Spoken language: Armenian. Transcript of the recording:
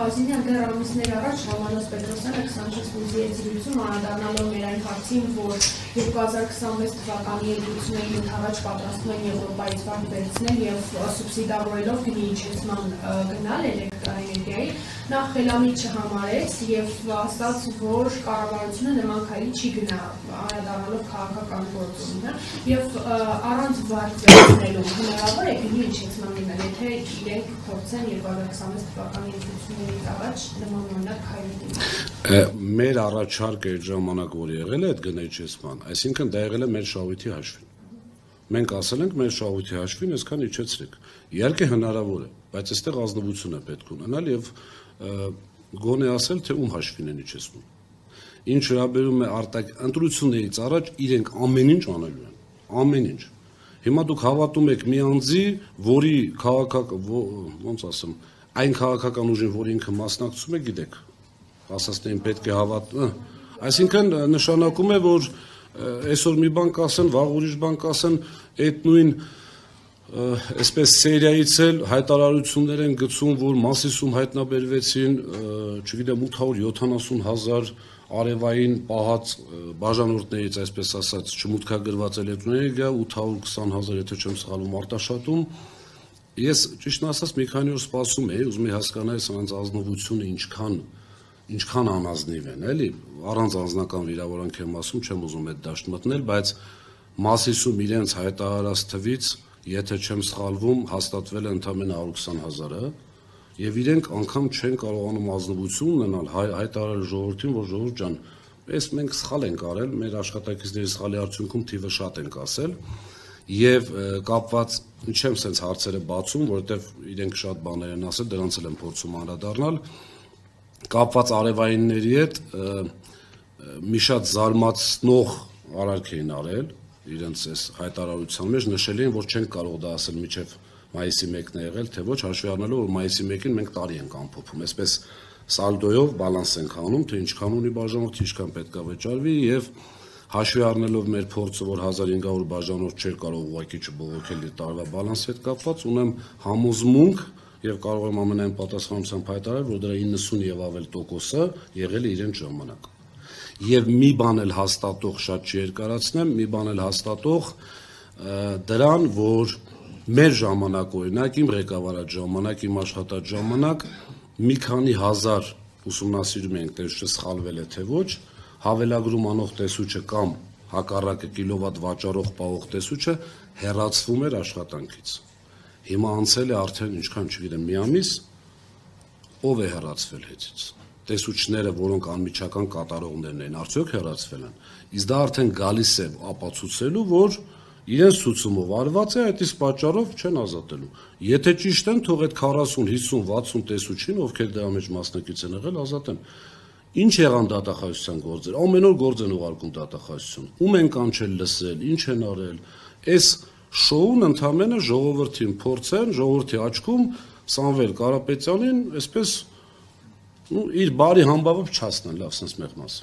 Փազինյան դեռ ամիսներ առաջ Ռոմանոս Պետրոսյանը 26+ի զրույցում անդրադառնալով մեր այն հարցին, որ 2026 թվականի ընտրությունների ընդառաջ պատրաստվում են Եվրոպայից վար վերցնել եւ սուբսիդավորելով գնի իջեցման գնալ էլեկտրաէներգիայի, նա խելամիտ չհամարեց եւ ասաց, որ կառավարությունը նման քայլի չի գնա, անդրադառնալով քաղաքական գործոնին, եւ առանց վար վերցնելու հնարավոր է գնի իջեցման գնալ, եթե իրենք փորձեն 2026 թվականի ընտրություններից առաջ նման օրինակ քայլի դիմել։ Մեր առաջարկը այդ ժամանակ որ եղել է այդ գնաիջեցման, այսինքն դա եղել է մեր շահույթի հաշվին։ Մենք ասել ենք մեր շահույթի հաշվին այսքան իջեցրեք։ Իհարկե հնարավոր է, բայց այստեղ ազնվություն է պետք ունենալ եւ գոնե ասել թե ում հաշվին են իջեցնում։ Ինչ վերաբերում է ընտրություններից առաջ իրենք ամեն ինչ անելու են, ամեն ինչ։ Հիմա դուք հավատում եք մի անձի, որի ոնց ասեմ, այն քաղաքական ուժին, որ ինքը մասնակցում է, գիտեք, ասածներին պետք է հավատալ։ Այսինքն նշանակում է, որ այսօր մի բան կասեն, վաղ ուրիշ բան կասեն, այդ նույն այսպես սերիայից էլ հայտարարություններ են գցում, որ Մասիսում հայտնաբերվեցին, չգիտեմ 870,000 արևային պահած բաժանորդներից, այսպես ասած, չմուտքագրված էլեկտրոէներգիա, 820,000, եթե չեմ սխալվում, արտաշատում։ Ես ճիշտն ասած մի քանի օր սպասում էի, ուզում էի հասկանալ սրանց ազնվությունը ինչքան անազնիվ են, էլի, առանց անձնական վիրավորանք եմ ասում, չեմ ուզում այդ դաշտ մտնել, բայց Մասիսում իրենց հայտարարած թվից, եթե չեմ սխալվում, հաստատվել է ընդամենը 120,000-ը, եւ իրենք անգամ չեն կարողանում ազնվություն ունենալ հայտարարել ժողովրդին, որ ժողովուրդ ջան, այս մենք սխալ ենք արել, մեր աշխատակիցների սխալի արդյունքում թիվը շատ ենք ասել, եւ կապված ինչեմ sense հարցերը բացում, որովհետեւ իրենք շատ բաներ են ասել, դրանց էլ են փորձում անդրադառնալ, կապված արևայինների հետ մի շատ զարմացնող արարք էին արել իրենց այս հայտարարության մեջ, նշել էին, որ չեն կարող դա ասել մինչեւ մայիսի 1-ն է եղել, թե ոչ, հաշվի առնելով, որ մայիսի 1-ին մենք տարի ենք ամփոփում, այսպես սալդոյով բալանս ենք անում, թե ինչքան ունի բաժանորդը, ինչքան պետք է վճարվի եւ հաշվի առնելով մեր փորձը, որ 1500 բաժանորդ չէր կարող ուղղակի չբողոքել իր տարվա բալանսի հետ կապված, ունեմ համոզմունք եւ կարող եմ ամենայն պատասխանությամբ հայտարարել, որ դրա 90 եւ ավել տոկոսը եղել է իրենց ժամանակ։ Եվ մի բան էլ հաստատող շատ չերկարացնեմ, մի բան էլ հաստատող դրան, որ մեր ժամանակ օրինակ իմ ղեկավարած ժամանակ, իմ աշխատած ժամանակ մի քանի հազար ուսումնասիրում ենք տեսուչը սխալվել է թե ոչ, հավելագրում անող տեսուչը կամ հակառակը կիլովատ վաճառող պահող տեսուչը հեռացվում էր աշխատանքից։ Հիմա անցել է արդեն ինչքան չգիտեմ մի ամիս, ով է հեռացվել հետից։ Տեսուչները, որոնք անմիջական կատարողներն են, արդյոք հեռացվել են։ Իսկ դա արդեն գալիս է ապացուցելու, որ իրենց ցուցումով արված է, այդ իսկ պատճառով չեն ազատելու։ Եթե ճիշտ են, թող այդ 40, 50, 60 տեսուչին, ովքեր դրա մեջ մասնակից են եղել, ազատեն։ Ինչ եղան դատախազության գործեր, ամեն օր գործ են ուղարկում դատախազություն, ում են կանչել լսել, ինչ են արել, այս շոուն ընդամենը ժողովրդին փորձեն, ժողովրդի աչքում Սամվել Կարապետյանին այսպես իր բարի համբավով չհասնեն, լավ sense մեղմաս։